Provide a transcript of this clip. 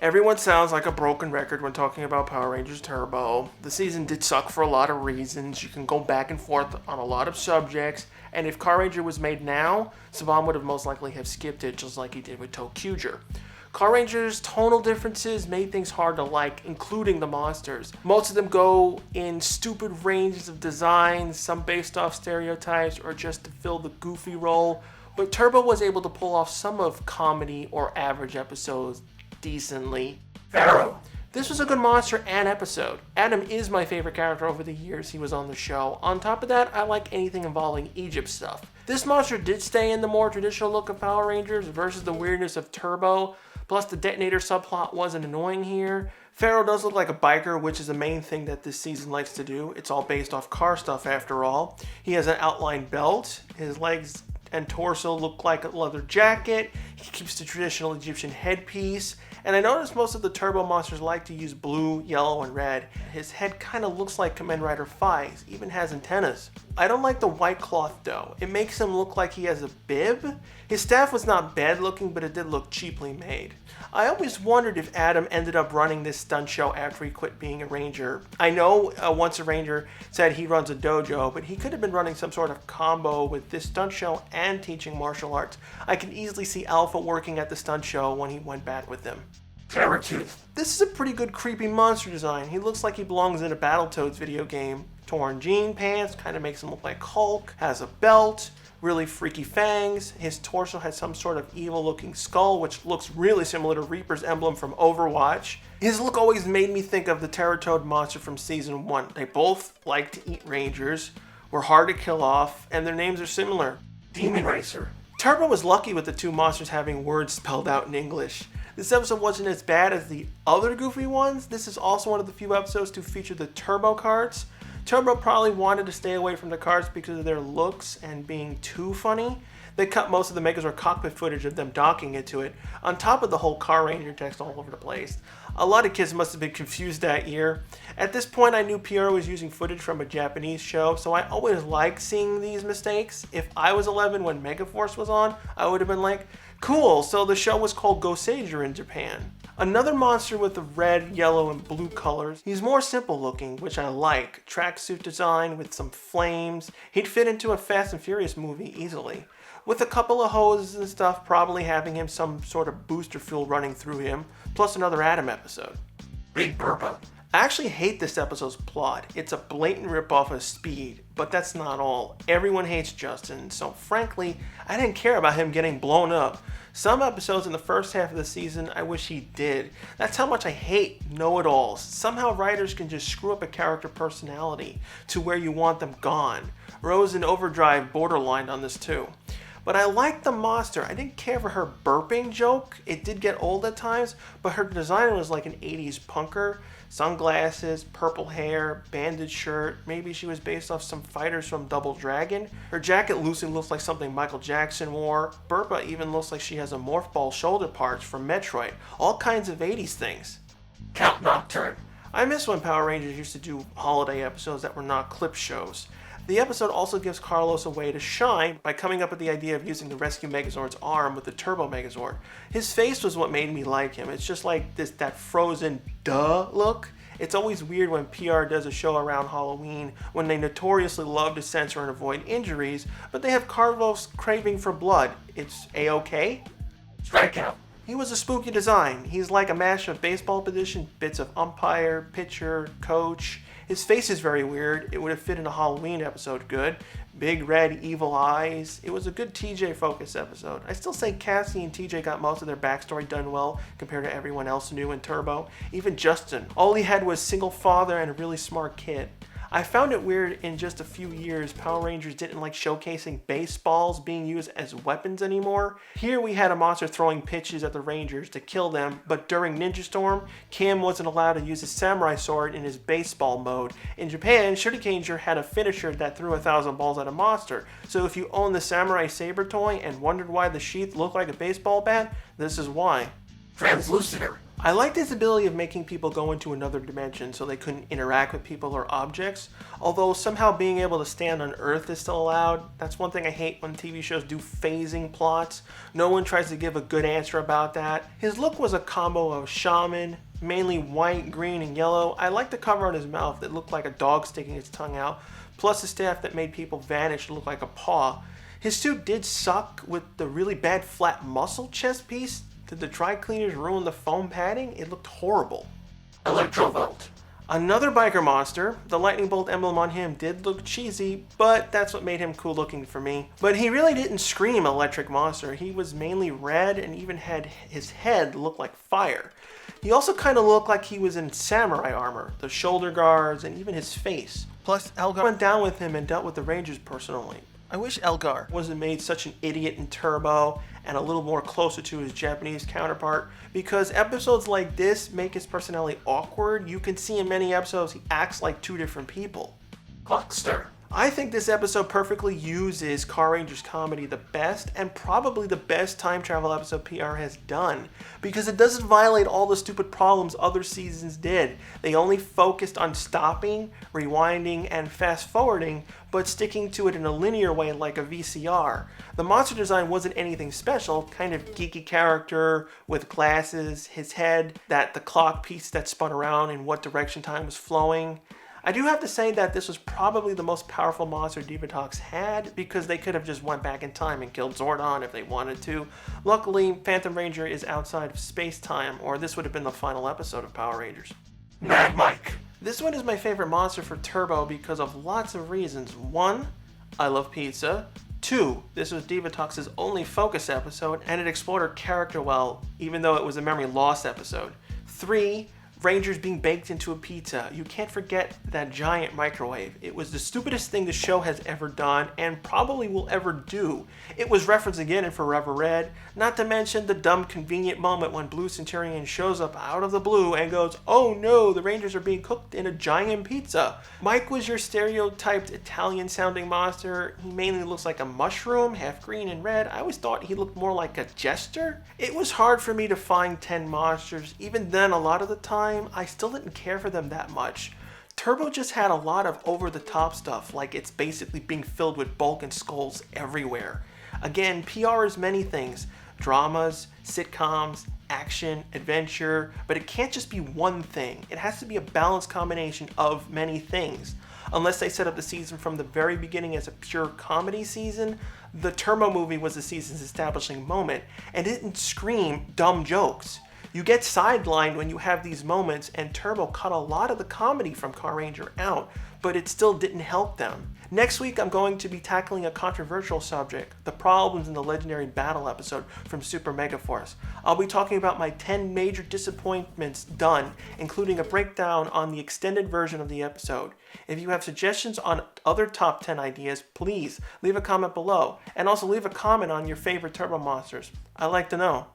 Everyone sounds like a broken record when talking about Power Rangers Turbo. The season did suck for a lot of reasons. You can go back and forth on a lot of subjects, and if Car Ranger was made now, Saban would have most likely have skipped it just like he did with ToQger. Car Rangers' tonal differences made things hard to like, including the monsters. Most of them go in stupid ranges of design, some based off stereotypes or just to fill the goofy role, but Turbo was able to pull off some of comedy or average episodes decently. Pharaoh. This was a good monster and episode. Adam is my favorite character over the years he was on the show. On top of that, I like anything involving Egypt stuff. This monster did stay in the more traditional look of Power Rangers versus the weirdness of Turbo, plus the detonator subplot wasn't annoying here. Pharaoh does look like a biker, which is the main thing that this season likes to do. It's all based off car stuff after all. He has an outlined belt, his legs and torso look like a leather jacket, he keeps the traditional Egyptian headpiece, and I noticed most of the Turbo monsters like to use blue, yellow, and red. His head kind of looks like Kamen Rider Phi's, even has antennas. I don't like the white cloth though. It makes him look like he has a bib. His staff was not bad looking, but it did look cheaply made. I always wondered if Adam ended up running this stunt show after he quit being a ranger. I know Once a Ranger said he runs a dojo, but he could have been running some sort of combo with this stunt show and teaching martial arts. I can easily see Alpha working at the stunt show when he went back with them. Trevor Cheese. This is a pretty good creepy monster design. He looks like he belongs in a Battletoads video game. Torn jean pants, kind of makes him look like Hulk, has a belt, really freaky fangs. His torso has some sort of evil looking skull, which looks really similar to Reaper's emblem from Overwatch. His look always made me think of the Terratoad monster from season 1. They both like to eat rangers, were hard to kill off, and their names are similar. Demon Racer. Turbo was lucky with the two monsters having words spelled out in English. This episode wasn't as bad as the other goofy ones. This is also one of the few episodes to feature the Turbo cards. Turbo probably wanted to stay away from the cards because of their looks and being too funny. They cut most of the Megazord cockpit footage of them docking into it, on top of the whole Car Ranger text all over the place. A lot of kids must have been confused that year. At this point, I knew Pharaoh was using footage from a Japanese show, so I always liked seeing these mistakes. If I was 11 when Megaforce was on, I would have been like, cool, so the show was called Goseiger in Japan. Another monster with the red, yellow, and blue colors. He's more simple looking, which I like. Tracksuit design with some flames. He'd fit into a Fast and Furious movie easily. With a couple of hoses and stuff, probably having him some sort of booster fuel running through him, plus another Adam episode. Big Burpa. I actually hate this episode's plot. It's a blatant ripoff of Speed, but that's not all. Everyone hates Justin, so frankly, I didn't care about him getting blown up. Some episodes in the first half of the season, I wish he did. That's how much I hate know-it-alls. Somehow writers can just screw up a character personality to where you want them gone. Rose in Overdrive borderlined on this too. But I liked the monster. I didn't care for her burping joke. It did get old at times, but her design was like an 80s punker. Sunglasses, purple hair, banded shirt. Maybe she was based off some fighters from Double Dragon. Her jacket loosely looks like something Michael Jackson wore. Burpa even looks like she has a morph ball shoulder parts from Metroid. All kinds of 80s things. Count Nocturne. I miss when Power Rangers used to do holiday episodes that were not clip shows. The episode also gives Carlos a way to shine by coming up with the idea of using the Rescue Megazord's arm with the Turbo Megazord. His face was what made me like him. It's just like that frozen duh look. It's always weird when PR does a show around Halloween when they notoriously love to censor and avoid injuries, but they have Carlos craving for blood. It's A-okay? Strikeout. He was a spooky design. He's like a mash of baseball position, bits of umpire, pitcher, coach. His face is very weird. It would have fit in a Halloween episode good. Big red evil eyes. It was a good TJ focus episode. I still say Cassie and TJ got most of their backstory done well compared to everyone else new in Turbo. Even Justin. All he had was single father and a really smart kid. I found it weird in just a few years Power Rangers didn't like showcasing baseballs being used as weapons anymore. Here we had a monster throwing pitches at the Rangers to kill them, but during Ninja Storm, Cam wasn't allowed to use his samurai sword in his baseball mode. In Japan, Shurikenger had a finisher that threw 1,000 balls at a monster, so if you own the samurai saber toy and wondered why the sheath looked like a baseball bat, this is why. Transluciter. I liked his ability of making people go into another dimension so they couldn't interact with people or objects, although somehow being able to stand on Earth is still allowed. That's one thing I hate when TV shows do phasing plots. No one tries to give a good answer about that. His look was a combo of shaman, mainly white, green, and yellow. I liked the cover on his mouth that looked like a dog sticking its tongue out, plus the staff that made people vanish to look like a paw. His suit did suck with the really bad flat muscle chest piece. Did the dry cleaners ruin the foam padding? It looked horrible. Electrovolt. Another biker monster. The lightning bolt emblem on him did look cheesy, but that's what made him cool looking for me. But he really didn't scream electric monster. He was mainly red and even had his head look like fire. He also kind of looked like he was in samurai armor, the shoulder guards, and even his face. Plus, Elgar went down with him and dealt with the Rangers personally. I wish Elgar wasn't made such an idiot in Turbo and a little more closer to his Japanese counterpart, because episodes like this make his personality awkward. You can see in many episodes he acts like two different people. Clockster. I think this episode perfectly uses Car Rangers comedy the best, and probably the best time travel episode PR has done, because it doesn't violate all the stupid problems other seasons did. They only focused on stopping, rewinding, and fast forwarding, but sticking to it in a linear way like a VCR. The monster design wasn't anything special, kind of geeky character with glasses, his head, the clock piece that spun around in what direction time was flowing. I do have to say that this was probably the most powerful monster Divatox had, because they could have just went back in time and killed Zordon if they wanted to. Luckily, Phantom Ranger is outside of space-time, or this would have been the final episode of Power Rangers. Mad Mike. This one is my favorite monster for Turbo because of lots of reasons. 1, I love pizza. 2, this was Divatox's only focus episode, and it explored her character well, even though it was a memory loss episode. 3, Rangers being baked into a pizza. You can't forget that giant microwave. It was the stupidest thing the show has ever done and probably will ever do. It was referenced again in Forever Red, not to mention the dumb convenient moment when Blue Centurion shows up out of the blue and goes, "Oh no, the Rangers are being cooked in a giant pizza." Mike was your stereotyped Italian sounding monster. He mainly looks like a mushroom, half green and red. I always thought he looked more like a jester. It was hard for me to find 10 monsters. Even then, a lot of the time, I still didn't care for them that much. Turbo just had a lot of over-the-top stuff, like it's basically being filled with bulk and skulls everywhere. Again, PR is many things. Dramas, sitcoms, action, adventure, but it can't just be one thing. It has to be a balanced combination of many things. Unless they set up the season from the very beginning as a pure comedy season, the Turbo movie was the season's establishing moment, and it didn't scream dumb jokes. You get sidelined when you have these moments, and Turbo cut a lot of the comedy from Car Ranger out, but it still didn't help them. Next week, I'm going to be tackling a controversial subject, the problems in the legendary battle episode from Super Megaforce. I'll be talking about my 10 major disappointments done, including a breakdown on the extended version of the episode. If you have suggestions on other top 10 ideas, please leave a comment below, and also leave a comment on your favorite Turbo monsters. I'd like to know.